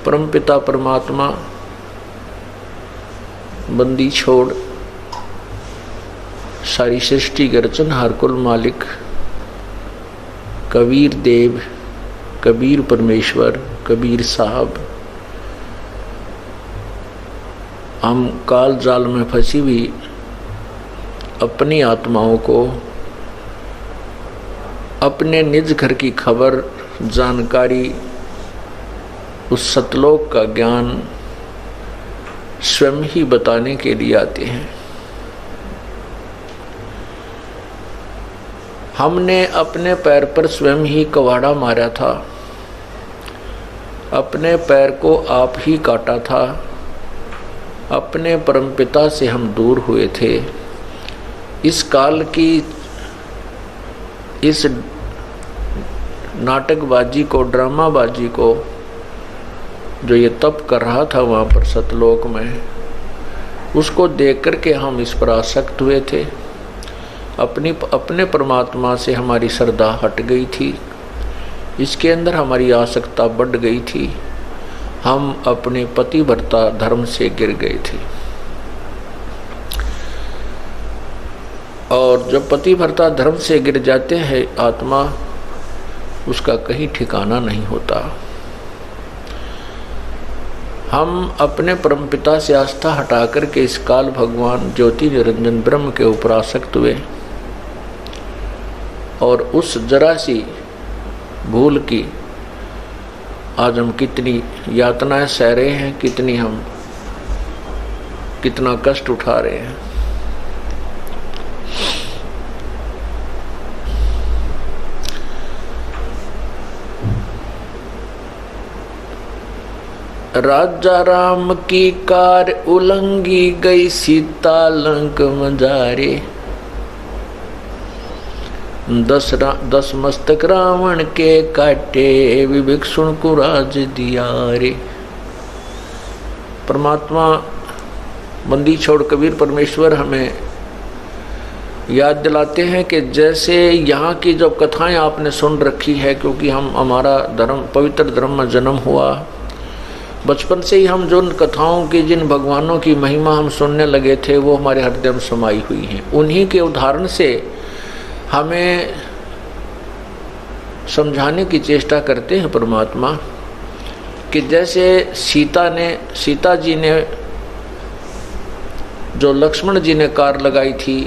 परमपिता परमात्मा, बंदी छोड़, सारी सृष्टि के रचनहार कुल मालिक, कबीर देव, कबीर परमेश्वर, कबीर साहब, हम काल जाल में फंसी हुई अपनी आत्माओं को अपने निज घर की खबर, जानकारी, उस सतलोक का ज्ञान स्वयं ही बताने के लिए आते हैं। हमने अपने पैर पर स्वयं ही कवाड़ा मारा था, अपने पैर को आप ही काटा था, अपने परमपिता से हम दूर हुए थे। इस काल की इस नाटकबाजी को, ड्रामाबाजी को जो ये तप कर रहा था वहाँ पर सतलोक में, उसको देख कर के हम इस पर आसक्त हुए थे। अपने परमात्मा से हमारी श्रद्धा हट गई थी, इसके अंदर हमारी आसक्ता बढ़ गई थी। हम अपने पतिव्रता धर्म से गिर गए थे। और जब पतिव्रता धर्म से गिर जाते हैं आत्मा, उसका कहीं ठिकाना नहीं होता। हम अपने परमपिता से आस्था हटा करके इस काल भगवान ज्योति निरंजन ब्रह्म के ऊपर आसक्त हुए और उस जरा सी भूल की आज हम कितनी यातनाएं सह रहे हैं, कितना कष्ट उठा रहे हैं। राजा राम की कार उलंघी गई, सीता लंक मजारे, 10 मस्तक रावण के काटे, विभीषण को राज दिया रे। परमात्मा बंदी छोड़ कबीर परमेश्वर हमें याद दिलाते हैं कि जैसे यहाँ की जो कथाएं आपने सुन रखी है, क्योंकि हमारा धर्म पवित्र धर्म में जन्म हुआ, बचपन से ही हम जिन कथाओं की, जिन भगवानों की महिमा हम सुनने लगे थे, वो हमारे हृदय में समाई हुई हैं। उन्हीं के उदाहरण से हमें समझाने की चेष्टा करते हैं परमात्मा कि जैसे सीता जी ने जो लक्ष्मण जी ने कार लगाई थी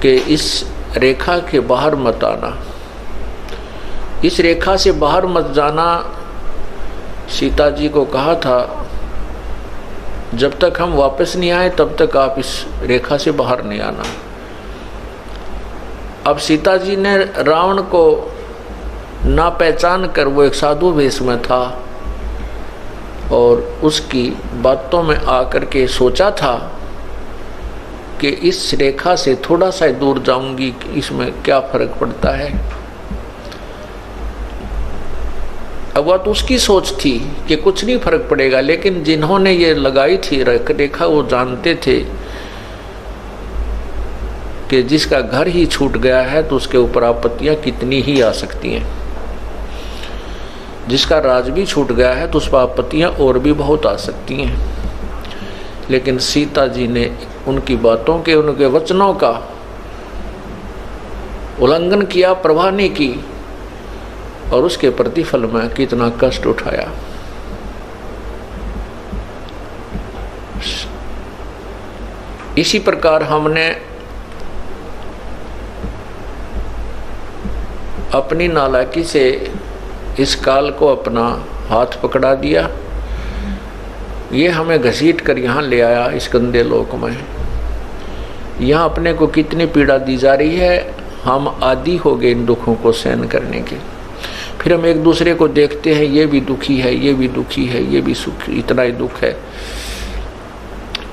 कि इस रेखा के बाहर मत आना, इस रेखा से बाहर मत जाना, सीता जी को कहा था जब तक हम वापस नहीं आए तब तक आप इस रेखा से बाहर नहीं आना। अब सीता जी ने रावण को ना पहचान कर, वो एक साधु वेश में था और उसकी बातों में आकर के सोचा था कि इस रेखा से थोड़ा सा दूर जाऊंगी, इसमें क्या फर्क पड़ता है। अब वह तो उसकी सोच थी कि कुछ नहीं फर्क पड़ेगा, लेकिन जिन्होंने ये लगाई थी रेखा, वो जानते थे कि जिसका घर ही छूट गया है तो उसके ऊपर आपत्तियां कितनी ही आ सकती हैं। जिसका राज भी छूट गया है तो उस पर आपत्तियां और भी बहुत आ सकती हैं। लेकिन सीता जी ने उनकी बातों के, उनके वचनों का उल्लंघन किया, परवाह नहीं की और उसके प्रतिफल में कितना कष्ट उठाया। इसी प्रकार हमने अपनी नालायकी से इस काल को अपना हाथ पकड़ा दिया, ये हमें घसीट कर यहाँ ले आया इस गंदे लोक में। यहाँ अपने को कितनी पीड़ा दी जा रही है, हम आदी हो गए इन दुखों को सहन करने के। फिर हम एक दूसरे को देखते हैं, ये भी दुखी है, ये भी दुखी है, ये भी सुख, इतना ही दुख है।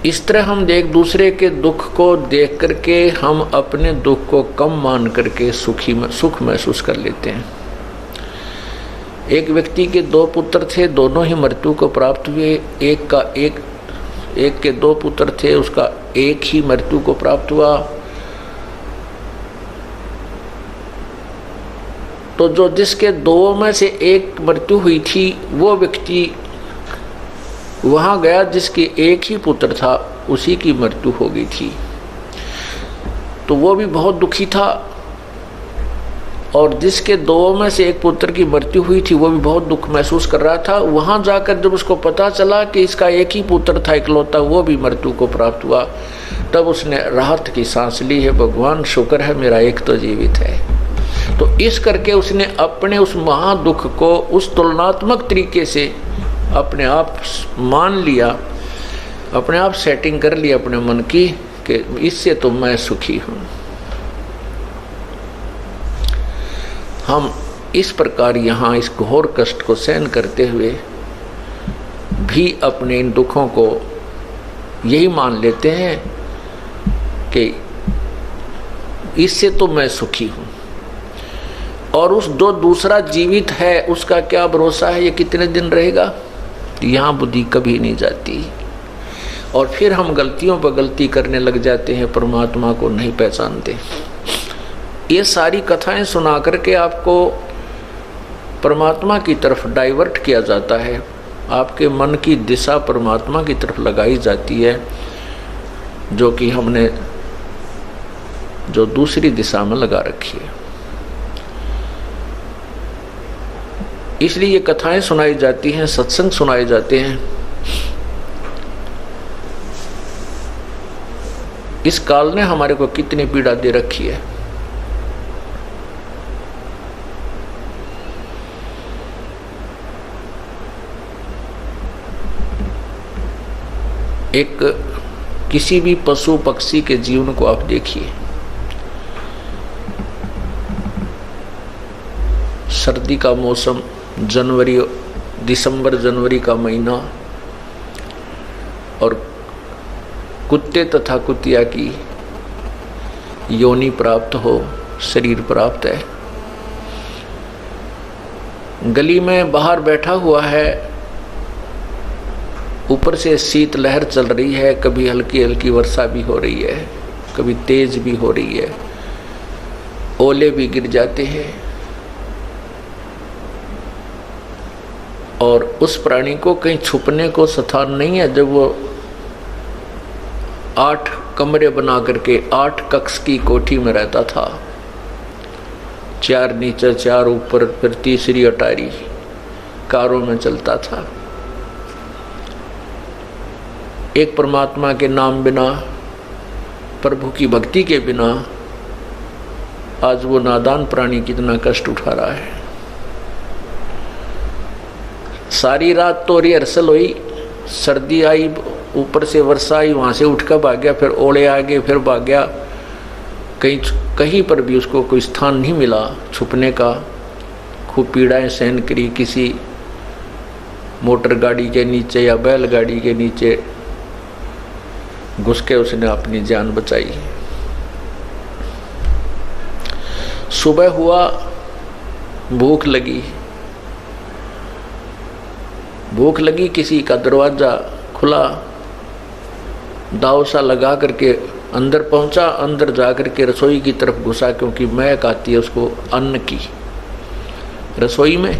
इस तरह हम एक दूसरे के दुख को देख करके हम अपने दुख को कम मान करके सुख महसूस कर लेते हैं। एक व्यक्ति के 2 पुत्र थे, दोनों ही मृत्यु को प्राप्त हुए। एक के 2 पुत्र थे, उसका एक ही मृत्यु को प्राप्त हुआ। तो जो जिसके दो में से एक मृत्यु हुई थी वो व्यक्ति वहाँ गया जिसके एक ही पुत्र था, उसी की मृत्यु हो गई थी। तो वो भी बहुत दुखी था, और जिसके दो में से एक पुत्र की मृत्यु हुई थी वो भी बहुत दुख महसूस कर रहा था। वहाँ जाकर जब उसको पता चला कि इसका एक ही पुत्र था इकलौता, वो भी मृत्यु को प्राप्त हुआ, तब उसने राहत की सांस ली है, भगवान शुक्र है मेरा एक तो जीवित है। तो इस करके उसने अपने उस महादुख को उस तुलनात्मक तरीके से अपने आप मान लिया, अपने आप सेटिंग कर लिया अपने मन की कि इससे तो मैं सुखी हूँ। हम इस प्रकार यहाँ इस घोर कष्ट को सहन करते हुए भी अपने इन दुखों को यही मान लेते हैं कि इससे तो मैं सुखी हूँ, और उस जो दूसरा जीवित है उसका क्या भरोसा है, ये कितने दिन रहेगा, यहाँ बुद्धि कभी नहीं जाती। और फिर हम गलतियों पर गलती करने लग जाते हैं, परमात्मा को नहीं पहचानते। ये सारी कथाएं सुना करके आपको परमात्मा की तरफ डाइवर्ट किया जाता है, आपके मन की दिशा परमात्मा की तरफ लगाई जाती है, जो कि हमने जो दूसरी दिशा में लगा रखी है। इसलिए ये कथाएं सुनाई जाती हैं, सत्संग सुनाए जाते हैं। इस काल ने हमारे को कितनी पीड़ा दे रखी है। एक किसी भी पशु पक्षी के जीवन को आप देखिए, सर्दी का मौसम, जनवरी, दिसंबर जनवरी का महीना, और कुत्ते तथा कुतिया की योनि प्राप्त हो, शरीर प्राप्त है, गली में बाहर बैठा हुआ है, ऊपर से शीत लहर चल रही है, कभी हल्की हल्की वर्षा भी हो रही है, कभी तेज भी हो रही है, ओले भी गिर जाते हैं, और उस प्राणी को कहीं छुपने को स्थान नहीं है। जब वो 8 कमरे बना करके 8 कक्ष की कोठी में रहता था, 4 नीचे 4 ऊपर, फिर तीसरी अटारी कारों में चलता था, एक परमात्मा के नाम बिना, प्रभु की भक्ति के बिना आज वो नादान प्राणी कितना कष्ट उठा रहा है। सारी रात तो रिहर्सल हुई, सर्दी आई, ऊपर से वर्षा आई, वहाँ से उठकर भाग गया, फिर ओले आ गए, फिर भाग गया, कहीं पर भी उसको कोई स्थान नहीं मिला छुपने का। खूब पीड़ाएं सहन करी, किसी मोटर गाड़ी के नीचे या बैलगाड़ी के नीचे घुस के उसने अपनी जान बचाई। सुबह हुआ, भूख लगी, किसी का दरवाजा खुला, दाव सा लगा करके अंदर पहुंचा, अंदर जा करके रसोई की तरफ घुसा, क्योंकि महक आती है उसको अन्न की रसोई में।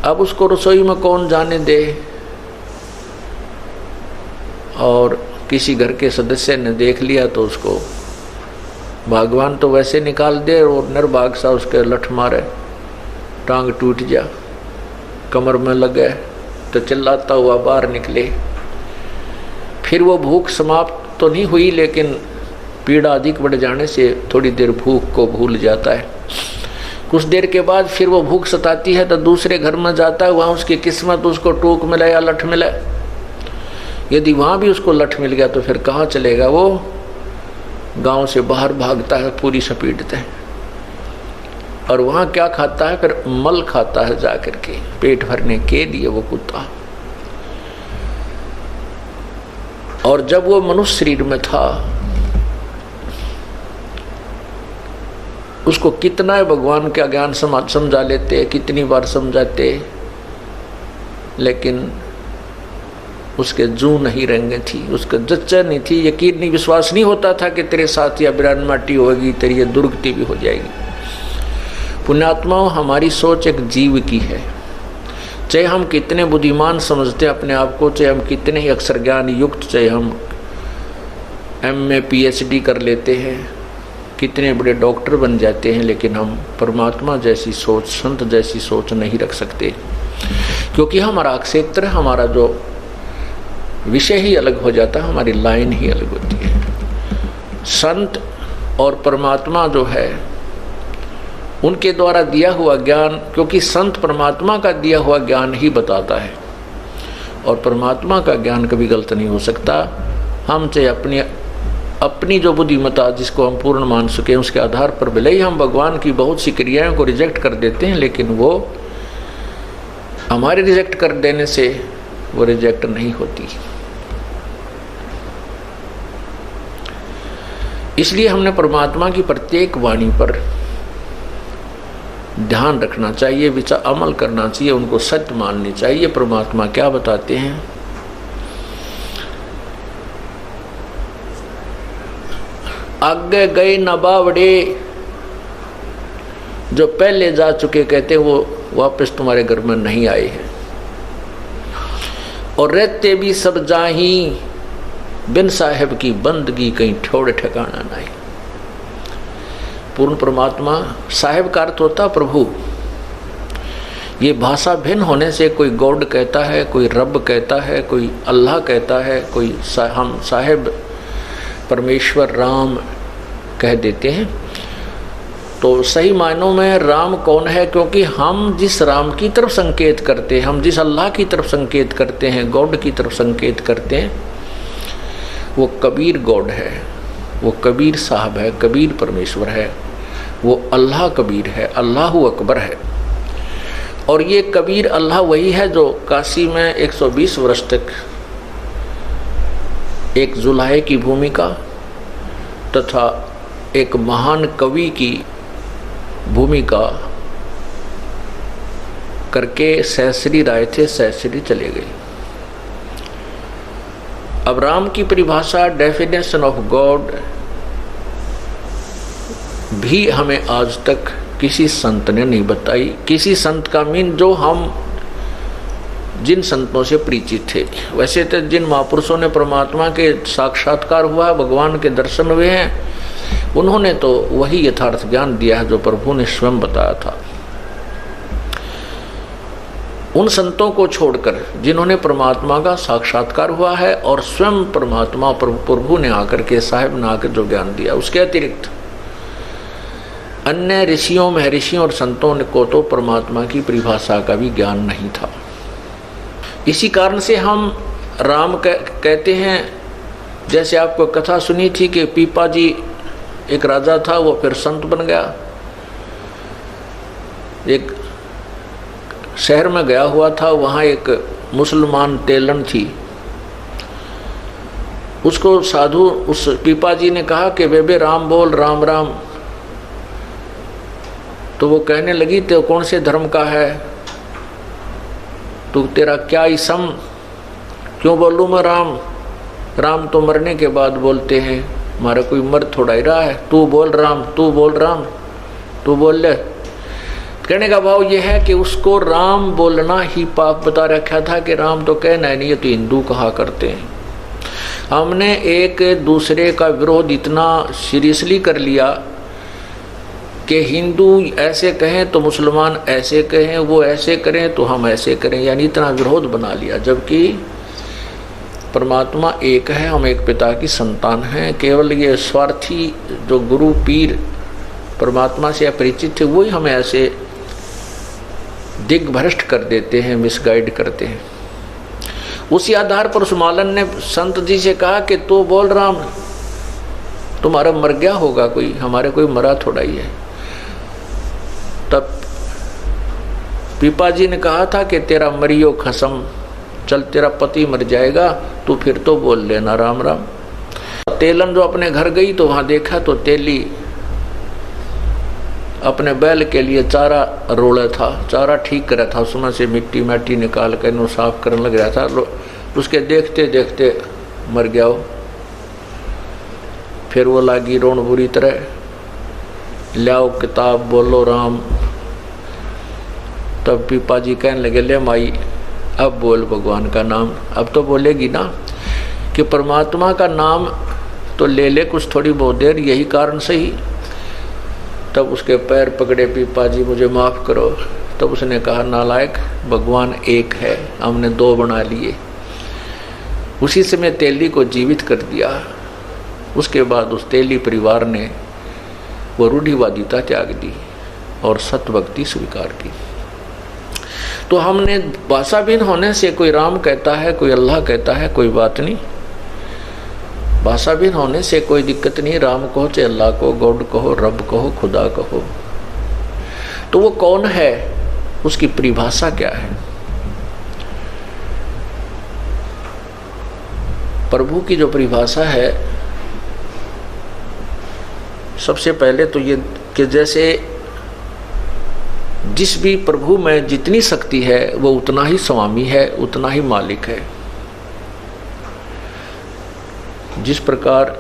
अब उसको रसोई में कौन जाने दे, और किसी घर के सदस्य ने देख लिया तो उसको भगवान तो वैसे निकाल दे, और निर्भाग सा उसके लठ मारे, टांग टूट जा, कमर में लगे तो चिल्लाता हुआ बाहर निकले। फिर वो भूख समाप्त तो नहीं हुई, लेकिन पीड़ा अधिक बढ़ जाने से थोड़ी देर भूख को भूल जाता है। कुछ देर के बाद फिर वो भूख सताती है तो दूसरे घर में जाता है, वहाँ उसकी किस्मत उसको टोक मिला या लठ मिला। यदि वहाँ भी उसको लठ मिल गया तो फिर कहाँ चलेगा वो, गांव से बाहर भागता है पूरी सपीटते हैं, और वहाँ क्या खाता है, फिर मल खाता है जाकर के, पेट भरने के लिए वो कुत्ता। और जब वो मनुष्य शरीर में था, उसको कितना भगवान का ज्ञान समझा लेते, कितनी बार समझाते, लेकिन उसके जू नहीं रेंगे थी, उसका जच्चा नहीं थी, यकीन नहीं, विश्वास नहीं होता था कि तेरे साथ या बिरान माटी होगी, तेरी ये दुर्गति भी हो जाएगी। पुण्यात्माओं, हमारी सोच एक जीव की है। चाहे हम कितने बुद्धिमान समझते हैं अपने आप को, चाहे हम कितने ही अक्षर ज्ञान युक्त, चाहे हम MA PhD कर लेते हैं, कितने बड़े डॉक्टर बन जाते हैं, लेकिन हम परमात्मा जैसी सोच, संत जैसी सोच नहीं रख सकते, क्योंकि हमारा क्षेत्र, हमारा जो विषय ही अलग हो जाता है, हमारी लाइन ही अलग होती है। संत और परमात्मा जो है उनके द्वारा दिया हुआ ज्ञान, क्योंकि संत परमात्मा का दिया हुआ ज्ञान ही बताता है और परमात्मा का ज्ञान कभी गलत नहीं हो सकता। हम चाहे अपनी जो बुद्धिमत्ता जिसको हम पूर्ण मान सके उसके आधार पर भले ही हम भगवान की बहुत सी क्रियाओं को रिजेक्ट कर देते हैं, लेकिन वो हमारे रिजेक्ट कर देने से वो रिजेक्ट नहीं होती। इसलिए हमने परमात्मा की प्रत्येक वाणी पर ध्यान रखना चाहिए, विचार अमल करना चाहिए, उनको सत्य माननी चाहिए। परमात्मा क्या बताते हैं? आगे गए न बावड़े, जो पहले जा चुके कहते वो वापस तुम्हारे घर में नहीं आए हैं, और रहते भी सब जाही, बिन साहेब की बंदगी कहीं ठोड़ ठिकाना नहीं। पूर्ण परमात्मा, साहेब का अर्थ होता प्रभु। ये भाषा भिन्न होने से कोई गॉड कहता है, कोई रब कहता है, कोई अल्लाह कहता है, कोई हम साहेब परमेश्वर राम कह देते हैं। तो सही मायनों में राम कौन है? क्योंकि हम जिस राम की तरफ संकेत करते हैं, हम जिस अल्लाह की तरफ संकेत करते हैं, गॉड की तरफ संकेत करते हैं, वो कबीर गॉड है, वो कबीर साहब है, कबीर परमेश्वर है, वो अल्लाह कबीर है, अल्लाह अकबर है। और ये कबीर अल्लाह वही है जो काशी में 120 वर्ष तक एक जुलाहे की भूमिका तथा एक महान कवि की भूमिका करके सहस्री राय थे, सहस्री चले गए। अब राम की परिभाषा, डेफिनेशन ऑफ गॉड भी हमें आज तक किसी संत ने नहीं बताई। किसी संत का मीन जो हम जिन संतों से परिचित थे। वैसे तो जिन महापुरुषों ने परमात्मा के साक्षात्कार हुआ, भगवान के दर्शन हुए हैं, उन्होंने तो वही यथार्थ ज्ञान दिया है जो प्रभु ने स्वयं बताया था। उन संतों को छोड़कर जिन्होंने परमात्मा का साक्षात्कार हुआ है और स्वयं परमात्मा प्रभु ने आकर के, साहिब ने आकर जो ज्ञान दिया, उसके अतिरिक्त अन्य ऋषियों, महर्षियों और संतों को तो परमात्मा की परिभाषा का भी ज्ञान नहीं था। इसी कारण से हम राम कहते हैं। जैसे आपको कथा सुनी थी कि पीपा जी एक राजा था, वो फिर संत बन गया। एक शहर में गया हुआ था, वहाँ एक मुसलमान तेलन थी। उसको साधु, उस पीपा जी ने कहा कि बेबे राम बोल, राम राम। तो वो कहने लगी, तो कौन से धर्म का है तू, तेरा क्या इसम, क्यों बोलूँ मैं राम? राम तो मरने के बाद बोलते हैं, हमारा कोई मर थोड़ा ही रहा है। तू बोल राम, तू बोल राम, तू बोल ले। कहने का भाव यह है कि उसको राम बोलना ही पाप बता रखा था कि राम तो कहना है नहीं, ये तो हिंदू कहा करते हैं। हमने एक दूसरे का विरोध इतना सीरियसली कर लिया कि हिंदू ऐसे कहें तो मुसलमान ऐसे कहें, वो ऐसे करें तो हम ऐसे करें, यानी इतना विरोध बना लिया। जबकि परमात्मा एक है, हम एक पिता की संतान हैं। केवल ये स्वार्थी जो गुरु पीर परमात्मा से अपरिचित थे, वही हमें ऐसे दिग्भ्रष्ट कर देते हैं, मिसगाइड करते हैं। उसी आधार पर उस मालन ने संत जी से कहा कि तू बोल राम, तुम्हारा मर गया होगा कोई, हमारे कोई मरा थोड़ा ही है। तब पीपा जी ने कहा था कि तेरा मरियो खसम, चल तेरा पति मर जाएगा, तू फिर तो बोल लेना राम राम। तेलन जो अपने घर गई तो वहाँ देखा तो तेली अपने बैल के लिए चारा रोड़ा था, चारा ठीक कर रहा था, उसमें से मिट्टी मैटी निकाल कर नो साफ करने लग रहा था। उसके देखते देखते मर गया वो। फिर वो लागी रोन बुरी तरह, लाओ किताब बोलो राम, तब पीपा जी कहने लगे, ले माई अब बोल भगवान का नाम। अब तो बोलेगी ना कि परमात्मा का नाम तो ले ले कुछ थोड़ी बहुत देर, यही कारण से ही। तब उसके पैर पकड़े, पीपा जी मुझे माफ़ करो। तब उसने कहा, नालायक, भगवान एक है, हमने दो बना लिए। उसी समय तेली को जीवित कर दिया। उसके बाद उस तेली परिवार ने वो रूढ़िवादिता त्याग दी और सत्भक्ति स्वीकार की। तो हमने भाषाहीन होने से, कोई राम कहता है, कोई अल्लाह कहता है, कोई बात नहीं। भाषाहीन होने से कोई दिक्कत नहीं। राम कहो चाहे अल्लाह को, गॉड कहो, रब कहो, खुदा कहो। तो वो कौन है, उसकी परिभाषा क्या है? प्रभु की जो परिभाषा है, सबसे पहले तो ये कि जैसे जिस भी प्रभु में जितनी शक्ति है वो उतना ही स्वामी है, उतना ही मालिक है। जिस प्रकार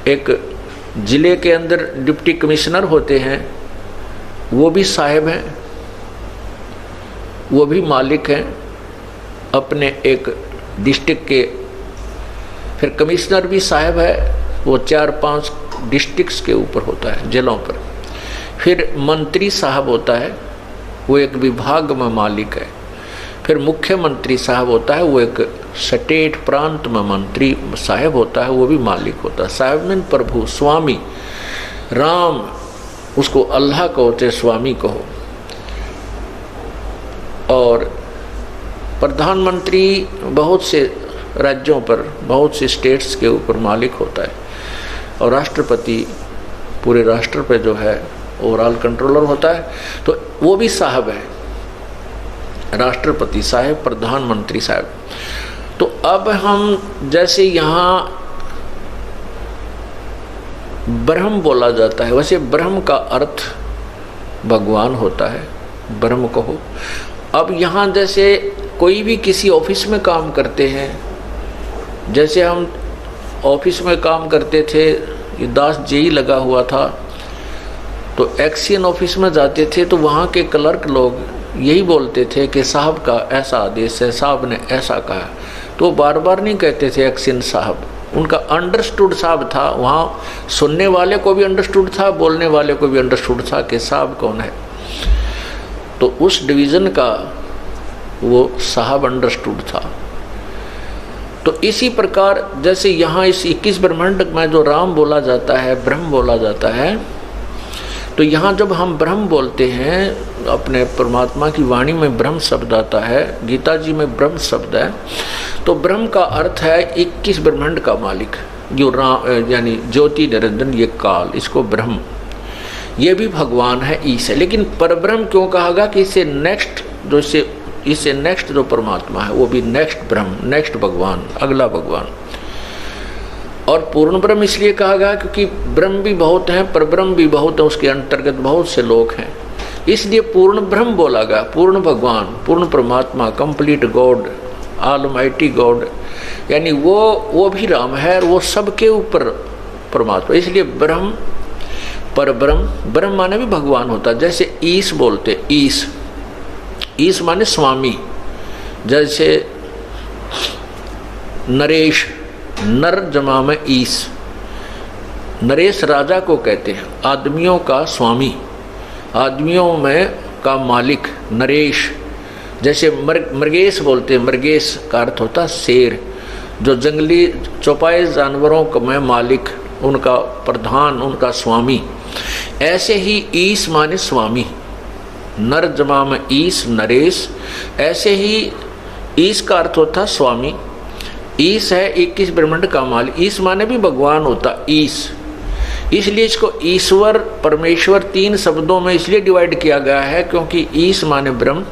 एक जिले के अंदर डिप्टी कमिश्नर होते हैं, वो भी साहब हैं, वो भी मालिक हैं अपने एक डिस्ट्रिक्ट के। फिर कमिश्नर भी साहब है, वो 4-5 डिस्ट्रिक्ट्स के ऊपर होता है, जिलों पर। फिर मंत्री साहब होता है, वो एक विभाग में मालिक है। फिर मुख्यमंत्री साहब होता है, वो एक स्टेट प्रांत में मंत्री साहब होता है, वो भी मालिक होता है। साहब में प्रभु, स्वामी। राम उसको अल्लाह कहो चाहे स्वामी कहो। और प्रधानमंत्री बहुत से राज्यों पर, बहुत से स्टेट्स के ऊपर मालिक होता है। और राष्ट्रपति पूरे राष्ट्र पे जो है ओवरऑल कंट्रोलर होता है। तो वो भी साहब है, राष्ट्रपति साहब, प्रधानमंत्री साहब। तो अब हम जैसे यहाँ ब्रह्म बोला जाता है, वैसे ब्रह्म का अर्थ भगवान होता है, ब्रह्म कहो। अब यहाँ जैसे कोई भी किसी ऑफिस में काम करते हैं, जैसे हम ऑफिस में काम करते थे, ये दास जेई लगा हुआ था, तो एक्शन ऑफिस में जाते थे तो वहाँ के क्लर्क लोग यही बोलते थे कि साहब का ऐसा आदेश है, साहब ने ऐसा कहा। तो बार बार नहीं कहते थे एक्शन साहब, उनका अंडरस्टूड साहब था। वहाँ सुनने वाले को भी अंडरस्टूड था, बोलने वाले को भी अंडरस्टूड था कि साहब कौन है। तो उस डिवीज़न का वो साहब अंडरस्टूड था। तो इसी प्रकार जैसे यहाँ इस 21 ब्रह्मांड में जो राम बोला जाता है, ब्रह्म बोला जाता है, तो यहाँ जब हम ब्रह्म बोलते हैं, अपने परमात्मा की वाणी में ब्रह्म शब्द आता है, गीता जी में ब्रह्म शब्द है। तो ब्रह्म का अर्थ है 21 ब्रह्मांड का मालिक, जो राम यानी ज्योति निरंजन, ये काल, इसको ब्रह्म, ये भी भगवान है, ईश है। लेकिन परब्रह्म क्यों कहा गया? कि इससे नेक्स्ट जो इससे नेक्स्ट जो परमात्मा है वो भी नेक्स्ट ब्रह्म, नेक्स्ट भगवान, अगला भगवान। और पूर्ण ब्रह्म इसलिए कहा गया क्योंकि ब्रह्म भी बहुत हैं, परब्रह्म भी बहुत है, उसके अंतर्गत बहुत से लोग हैं, इसलिए पूर्ण ब्रह्म बोला गया। पूर्ण भगवान, पूर्ण परमात्मा, कंप्लीट गॉड, ऑलमाइटी गॉड, यानी वो भी राम है और वो सबके ऊपर परमात्मा। इसलिए ब्रह्म, परब्रह्म, ब्रह्म माने भी भगवान होता है। जैसे ईश बोलते, ईश, ईश माने स्वामी। जैसे नरेश, नर जमा में ईश, नरेश राजा को कहते हैं, आदमियों का स्वामी, आदमियों में का मालिक, नरेश। जैसे मृगेश बोलते हैं, मृगेश का अर्थ होता है शेर, जो जंगली चौपाए जानवरों में मालिक, उनका प्रधान, उनका स्वामी। ऐसे ही ईश माने स्वामी, नर जमा में ईश, नरेश। ऐसे ही ईश का अर्थ होता स्वामी। ईश है 21 ब्रह्मांड का मालिक, ईश माने भी भगवान होता, ईश। इसलिए इसको ईश्वर, परमेश्वर 3 शब्दों में इसलिए डिवाइड किया गया है क्योंकि ईश माने ब्रह्म,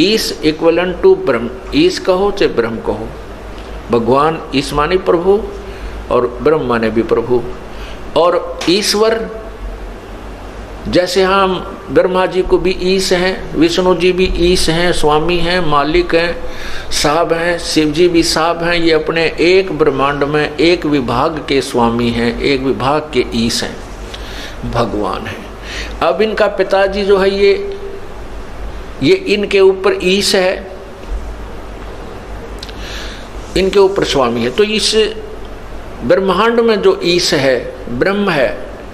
ईश इक्वलेंट टू ब्रह्म, ईश कहो चाहे ब्रह्म कहो। भगवान ईश माने प्रभु और ब्रह्म माने भी प्रभु। और ईश्वर, जैसे हम ब्रह्मा जी को भी ईश हैं, विष्णु जी भी ईश हैं, स्वामी हैं, मालिक हैं, साहब हैं, शिव जी भी साहब हैं। ये अपने एक ब्रह्मांड में एक विभाग के स्वामी हैं, एक विभाग के ईश हैं, भगवान हैं। अब इनका पिताजी जो है ये इनके ऊपर ईश है, इनके ऊपर स्वामी है। तो इस ब्रह्मांड में जो ईश है, ब्रह्म है,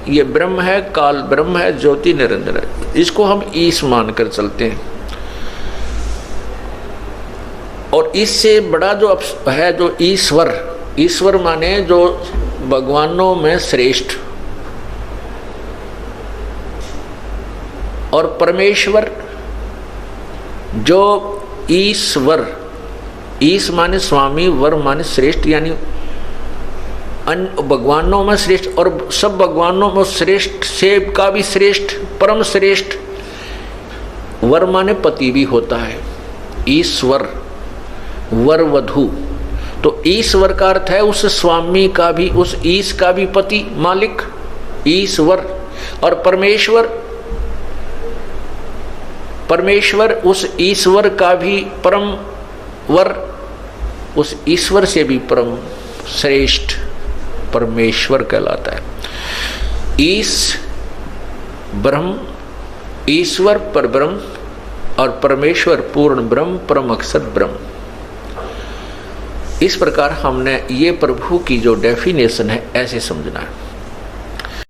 ये ब्रह्म है, काल ब्रह्म है, ज्योति निरंजन है, इसको हम ईश मानकर चलते हैं। और इससे बड़ा जो है जो ईश्वर, ईश्वर माने जो भगवानों में श्रेष्ठ, और परमेश्वर जो ईश्वर, ईश माने स्वामी, वर माने श्रेष्ठ, यानी भगवानों में श्रेष्ठ, और सब भगवानों में श्रेष्ठ से का भी श्रेष्ठ, परम श्रेष्ठ। वर माने पति भी होता है, ईश्वर, वर वधु। तो ईश्वर का अर्थ है उस स्वामी का भी, उस ईश का भी पति, मालिक, ईश्वर। और परमेश्वर, परमेश्वर उस ईश्वर का भी परम वर, उस ईश्वर से भी परम श्रेष्ठ परमेश्वर कहलाता है। ईश ब्रह्म, ईश्वर पर ब्रह्म, और परमेश्वर पूर्ण ब्रह्म, परम अक्षर ब्रह्म। इस प्रकार हमने ये प्रभु की जो डेफिनेशन है ऐसे समझना है।